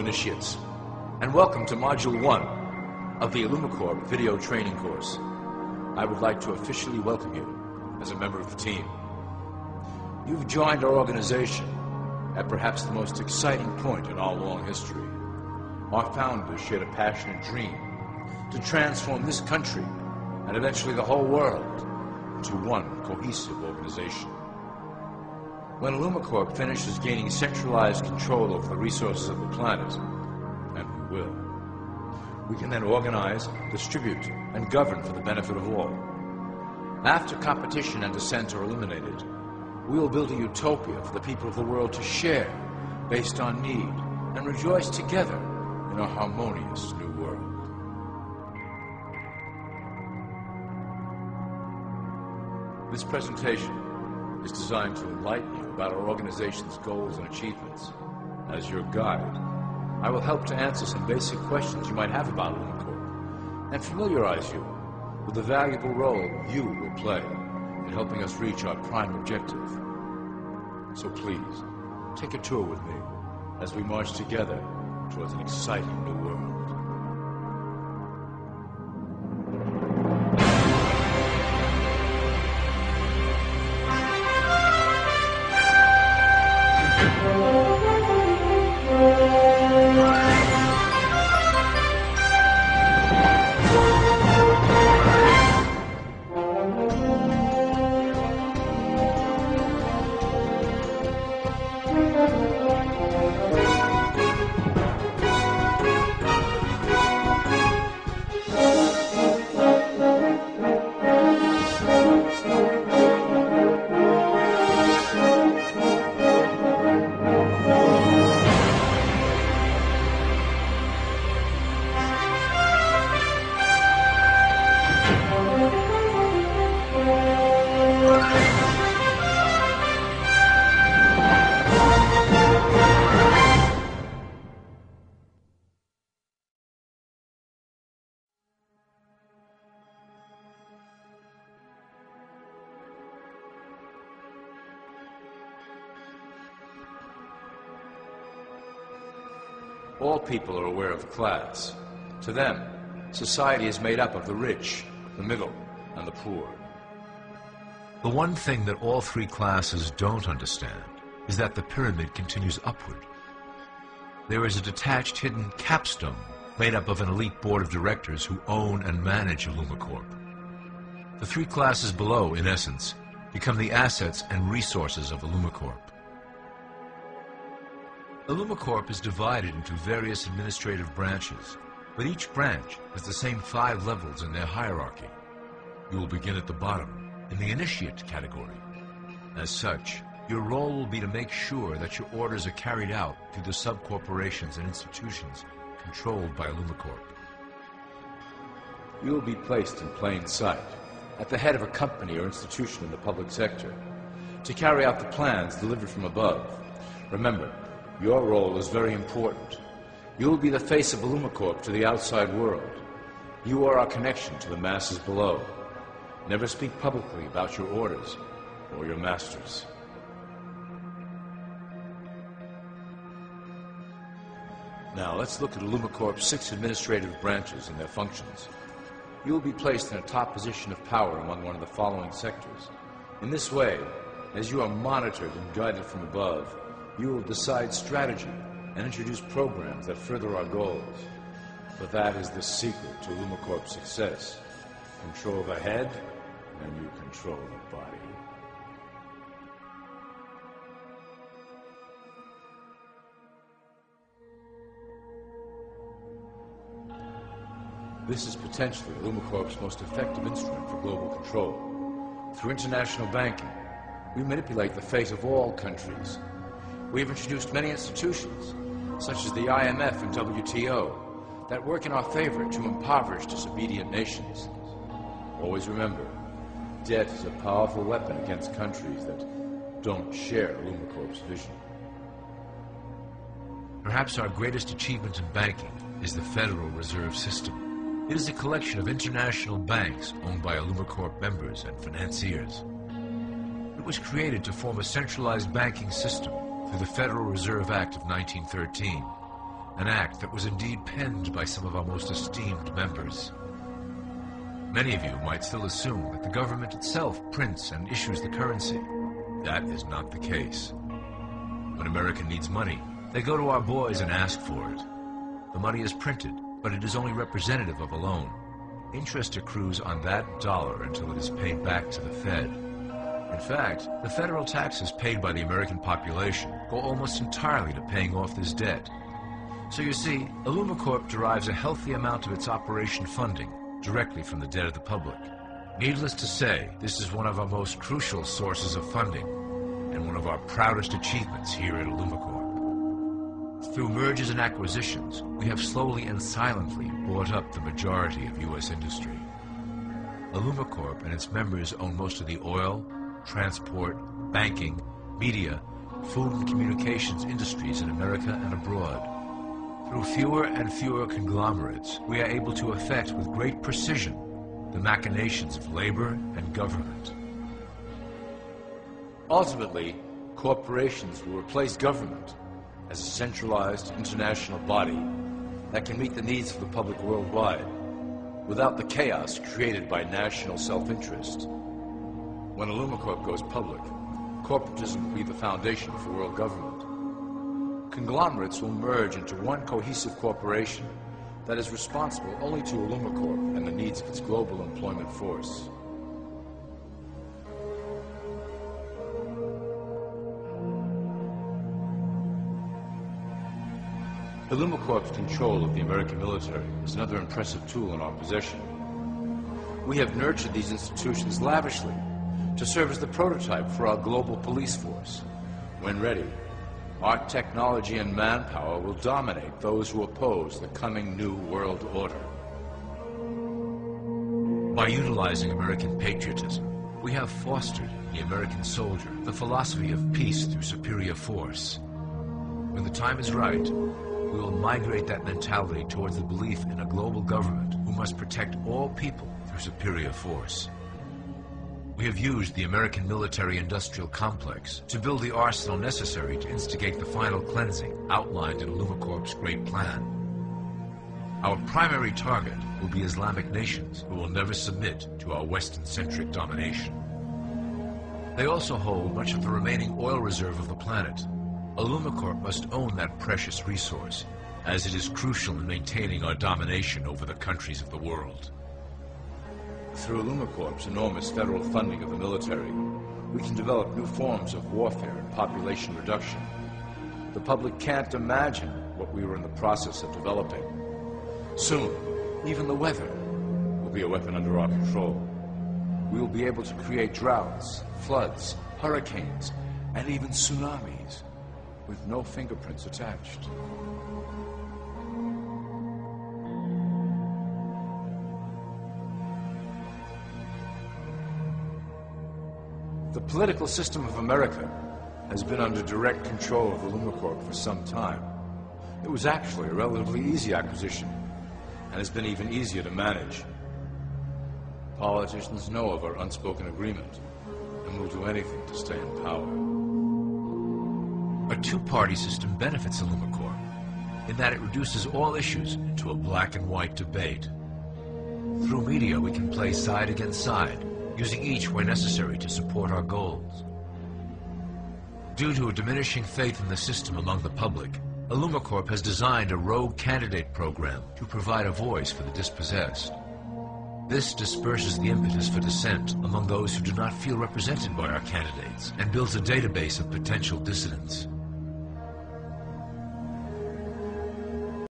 initiates, and welcome to Module 1 of the IllumiCorp Video Training Course. I would like to officially welcome you as a member of the team. You've joined our organization at perhaps the most exciting point in our long history. Our founders shared a passionate dream to transform this country and eventually the whole world into one cohesive organization. When IllumiCorp finishes gaining centralized control over the resources of the planet, and we will, we can then organize, distribute, and govern for the benefit of all. After competition and dissent are eliminated, we will build a utopia for the people of the world to share based on need and rejoice together in a harmonious new world. This presentation is designed to enlighten you about our organization's goals and achievements. As your guide, I will help to answer some basic questions you might have about IllumiCorp and familiarize you with the valuable role you will play in helping us reach our prime objective. So please, take a tour with me as we march together towards an exciting new world. All people are aware of class. To them, society is made up of the rich, the middle, and the poor. The one thing that all three classes don't understand is that the pyramid continues upward. There is a detached hidden capstone made up of an elite board of directors who own and manage IllumiCorp. The three classes below, in essence, become the assets and resources of IllumiCorp. IllumiCorp is divided into various administrative branches, but each branch has the same 5 levels in their hierarchy. You will begin at the bottom, in the initiate category. As such, your role will be to make sure that your orders are carried out through the sub-corporations and institutions controlled by IllumiCorp. You will be placed in plain sight, at the head of a company or institution in the public sector, to carry out the plans delivered from above. Remember, your role is very important. You will be the face of IllumiCorp to the outside world. You are our connection to the masses below. Never speak publicly about your orders or your masters. Now, let's look at IllumiCorp's 6 administrative branches and their functions. You will be placed in a top position of power among one of the following sectors. In this way, as you are monitored and guided from above, you will decide strategy and introduce programs that further our goals. But that is the secret to IllumiCorp's success. Control the head, and you control the body. This is potentially IllumiCorp's most effective instrument for global control. Through international banking, we manipulate the fate of all countries. We have introduced many institutions, such as the IMF and WTO, that work in our favor to impoverish disobedient nations. Always remember, debt is a powerful weapon against countries that don't share IllumiCorp's vision. Perhaps our greatest achievement in banking is the Federal Reserve System. It is a collection of international banks owned by IllumiCorp members and financiers. It was created to form a centralized banking system through the Federal Reserve Act of 1913, an act that was indeed penned by some of our most esteemed members. Many of you might still assume that the government itself prints and issues the currency. That is not the case. When America needs money, they go to our boys and ask for it. The money is printed, but it is only representative of a loan. Interest accrues on that dollar until it is paid back to the Fed. In fact, the federal taxes paid by the American population go almost entirely to paying off this debt. So you see, IllumiCorp derives a healthy amount of its operation funding directly from the debt of the public. Needless to say, this is one of our most crucial sources of funding and one of our proudest achievements here at IllumiCorp. Through mergers and acquisitions, we have slowly and silently bought up the majority of U.S. industry. IllumiCorp and its members own most of the oil, transport, banking, media, food and communications industries in America and abroad. Through fewer and fewer conglomerates, we are able to effect with great precision the machinations of labor and government. Ultimately, corporations will replace government as a centralized international body that can meet the needs of the public worldwide without the chaos created by national self-interest. When IllumiCorp goes public, corporatism will be the foundation for world government. Conglomerates will merge into one cohesive corporation that is responsible only to IllumiCorp and the needs of its global employment force. IllumiCorp's control of the American military is another impressive tool in our possession. We have nurtured these institutions lavishly to serve as the prototype for our global police force. When ready, our technology and manpower will dominate those who oppose the coming new world order. By utilizing American patriotism, we have fostered in the American soldier the philosophy of peace through superior force. When the time is right, we will migrate that mentality towards the belief in a global government who must protect all people through superior force. We have used the American military-industrial complex to build the arsenal necessary to instigate the final cleansing outlined in IllumiCorp's great plan. Our primary target will be Islamic nations who will never submit to our Western-centric domination. They also hold much of the remaining oil reserve of the planet. IllumiCorp must own that precious resource, as it is crucial in maintaining our domination over the countries of the world. Through IllumiCorp's enormous federal funding of the military, we can develop new forms of warfare and population reduction. The public can't imagine what we were in the process of developing. Soon, even the weather will be a weapon under our control. We will be able to create droughts, floods, hurricanes, and even tsunamis with no fingerprints attached. The political system of America has been under direct control of IllumiCorp for some time. It was actually a relatively easy acquisition, and has been even easier to manage. Politicians know of our unspoken agreement, and will do anything to stay in power. A two-party system benefits IllumiCorp in that it reduces all issues to a black and white debate. Through media, we can play side against side, using each where necessary to support our goals. Due to a diminishing faith in the system among the public, IllumiCorp has designed a rogue candidate program to provide a voice for the dispossessed. This disperses the impetus for dissent among those who do not feel represented by our candidates and builds a database of potential dissidents.